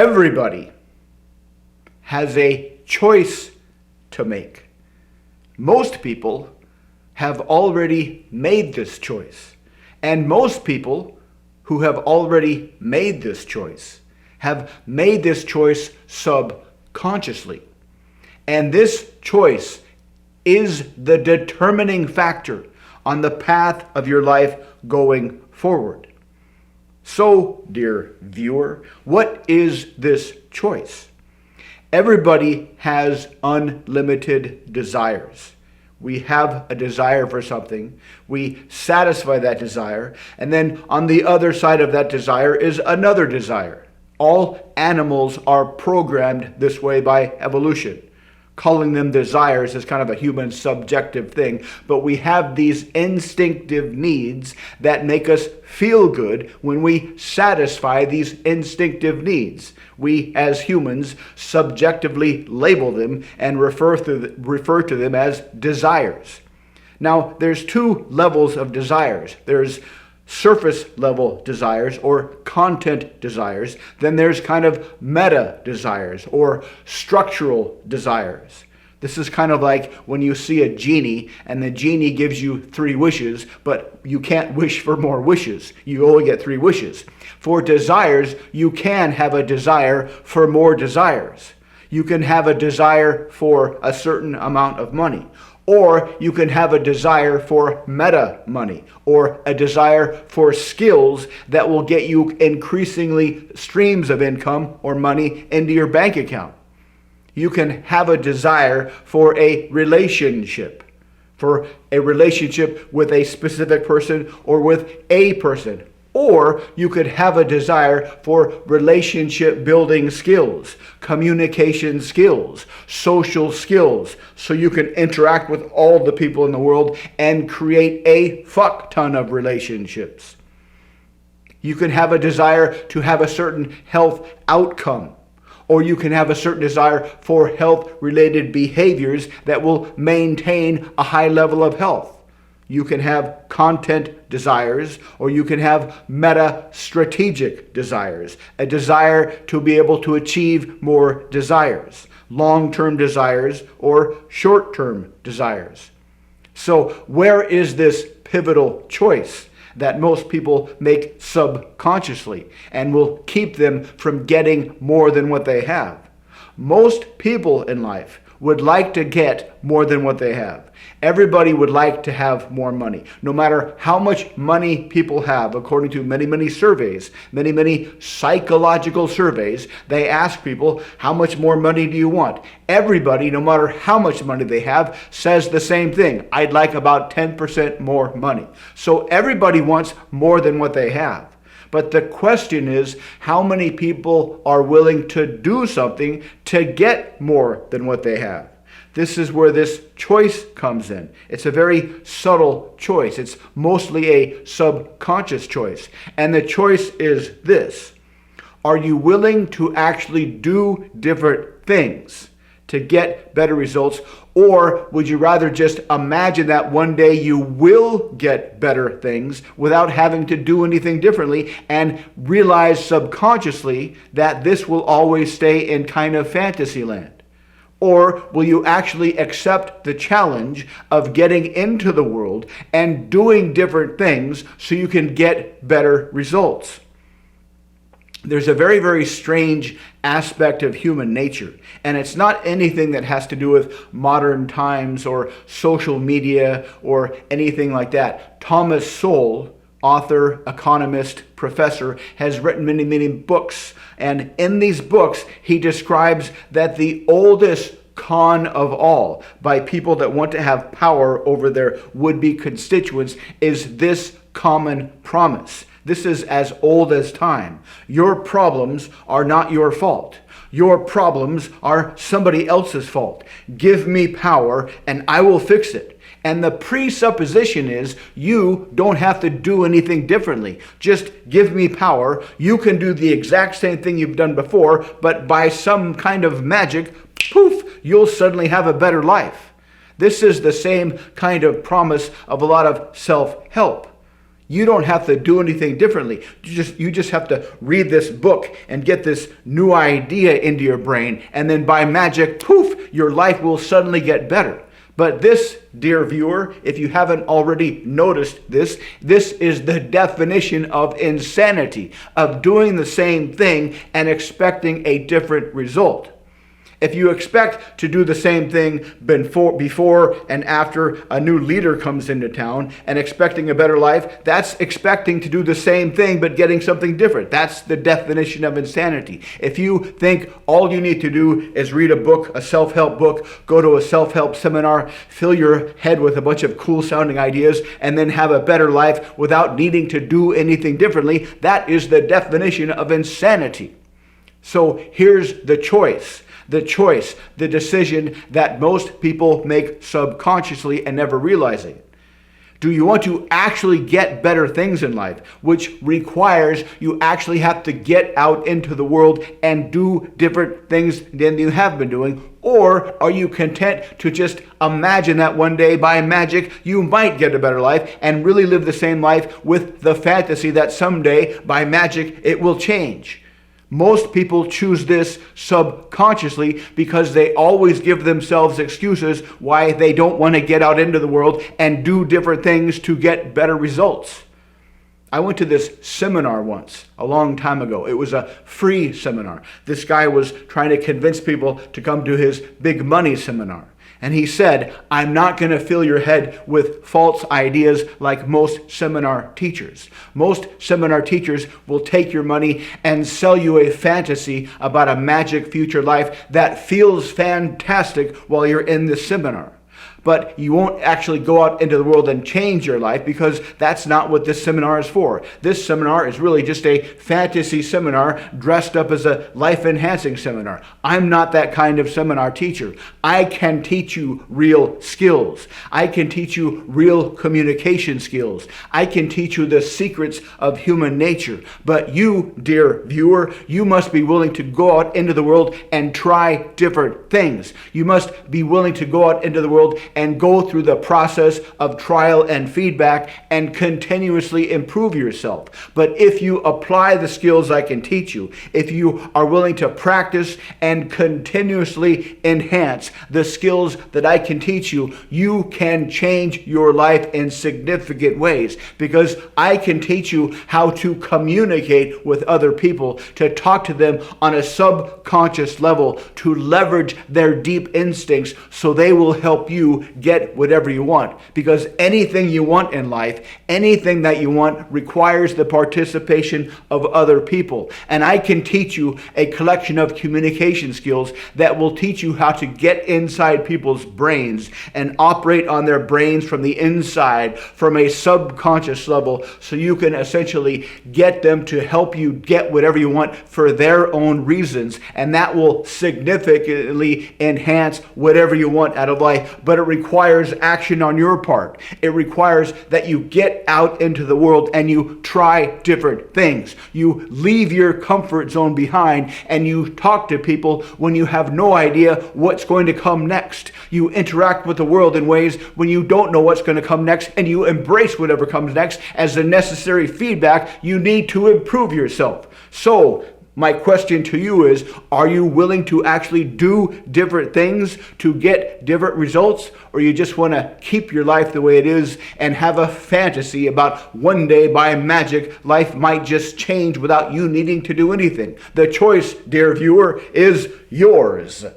Everybody has a choice to make. Most people have already made this choice. And most people who have already made this choice have made this choice subconsciously. And this choice is the determining factor on the path of your life going forward. So, dear viewer, what is this choice? Everybody has unlimited desires. We have a desire for something, we satisfy that desire, and then on the other side of that desire is another desire. All animals are programmed this way by evolution. Calling them desires is kind of a human subjective thing, but we have these instinctive needs that make us feel good when we satisfy these instinctive needs. We, as humans, subjectively label them and refer to them as desires. Now, there's two levels of desires. There's surface level desires or content desires. Then there's kind of meta desires or structural desires. This is kind of like when you see a genie and the genie gives you 3 wishes, but you can't wish for more wishes. You only get 3 wishes. For desires, you can have a desire for more desires. You can have a desire for a certain amount of money. Or you can have a desire for meta money or a desire for skills that will get you increasingly streams of income or money into your bank account. You can have a desire for a relationship with a specific person or with a person. Or you could have a desire for relationship building skills, communication skills, social skills, so you can interact with all the people in the world and create a fuck ton of relationships. You can have a desire to have a certain health outcome, or you can have a certain desire for health-related behaviors that will maintain a high level of health. You can have content desires, or you can have meta-strategic desires, a desire to be able to achieve more desires, long-term desires or short-term desires. So where is this pivotal choice that most people make subconsciously and will keep them from getting more than what they have? Most people in life would like to get more than what they have. Everybody would like to have more money. No matter how much money people have, according to many surveys, many psychological surveys, they ask people, how much more money do you want? Everybody, no matter how much money they have, says the same thing. I'd like about 10% more money. So everybody wants more than what they have. But the question is, how many people are willing to do something to get more than what they have? This is where this choice comes in. It's a very subtle choice. It's mostly a subconscious choice. And the choice is this: are you willing to actually do different things to get better results? Or would you rather just imagine that one day you will get better things without having to do anything differently and realize subconsciously that this will always stay in kind of fantasy land? Or will you actually accept the challenge of getting into the world and doing different things so you can get better results? There's a very strange aspect of human nature, and it's not anything that has to do with modern times or social media or anything like that. Thomas Sowell, author, economist, professor, has written many books, and in these books he describes that the oldest con of all by people that want to have power over their would-be constituents is this common promise. This is as old as time. Your problems are not your fault. Your problems are somebody else's fault. Give me power and I will fix it. And the presupposition is you don't have to do anything differently. Just give me power. You can do the exact same thing you've done before, but by some kind of magic, poof, you'll suddenly have a better life. This is the same kind of promise of a lot of self-help. You don't have to do anything differently. You just have to read this book and get this new idea into your brain, and then by magic, poof, your life will suddenly get better. But this, dear viewer, if you haven't already noticed this is the definition of insanity, of doing the same thing and expecting a different result. If you expect to do the same thing before and after a new leader comes into town and expecting a better life, that's expecting to do the same thing but getting something different. That's the definition of insanity. If you think all you need to do is read a book, a self-help book, go to a self-help seminar, fill your head with a bunch of cool sounding ideas, and then have a better life without needing to do anything differently, that is the definition of insanity. So here's the choice. The decision that most people make subconsciously and never realizing it. Do you want to actually get better things in life, which requires you actually have to get out into the world and do different things than you have been doing? Or are you content to just imagine that one day by magic you might get a better life and really live the same life with the fantasy that someday by magic it will change? Most people choose this subconsciously because they always give themselves excuses why they don't want to get out into the world and do different things to get better results. I went to this seminar once, a long time ago. It was a free seminar. This guy was trying to convince people to come to his big money seminar. And he said, I'm not going to fill your head with false ideas like most seminar teachers. Most seminar teachers will take your money and sell you a fantasy about a magic future life that feels fantastic while you're in the seminar. But you won't actually go out into the world and change your life because that's not what this seminar is for. This seminar is really just a fantasy seminar dressed up as a life-enhancing seminar. I'm not that kind of seminar teacher. I can teach you real skills. I can teach you real communication skills. I can teach you the secrets of human nature. But you, dear viewer, you must be willing to go out into the world and try different things. You must be willing to go out into the world and go through the process of trial and feedback and continuously improve yourself. But if you apply the skills I can teach you, if you are willing to practice and continuously enhance the skills that I can teach you, you can change your life in significant ways, because I can teach you how to communicate with other people, to talk to them on a subconscious level, to leverage their deep instincts so they will help you get whatever you want. Because anything you want in life, anything that you want, requires the participation of other people. And I can teach you a collection of communication skills that will teach you how to get inside people's brains and operate on their brains from the inside, from a subconscious level, so you can essentially get them to help you get whatever you want for their own reasons. And that will significantly enhance whatever you want out of life. But it requires action on your part. It requires that you get out into the world and you try different things. You leave your comfort zone behind and you talk to people when you have no idea what's going to come next. You interact with the world in ways when you don't know what's going to come next, and you embrace whatever comes next as the necessary feedback you need to improve yourself. So, my question to you is, are you willing to actually do different things to get different results? Or you just want to keep your life the way it is and have a fantasy about one day by magic life might just change without you needing to do anything? The choice, dear viewer, is yours.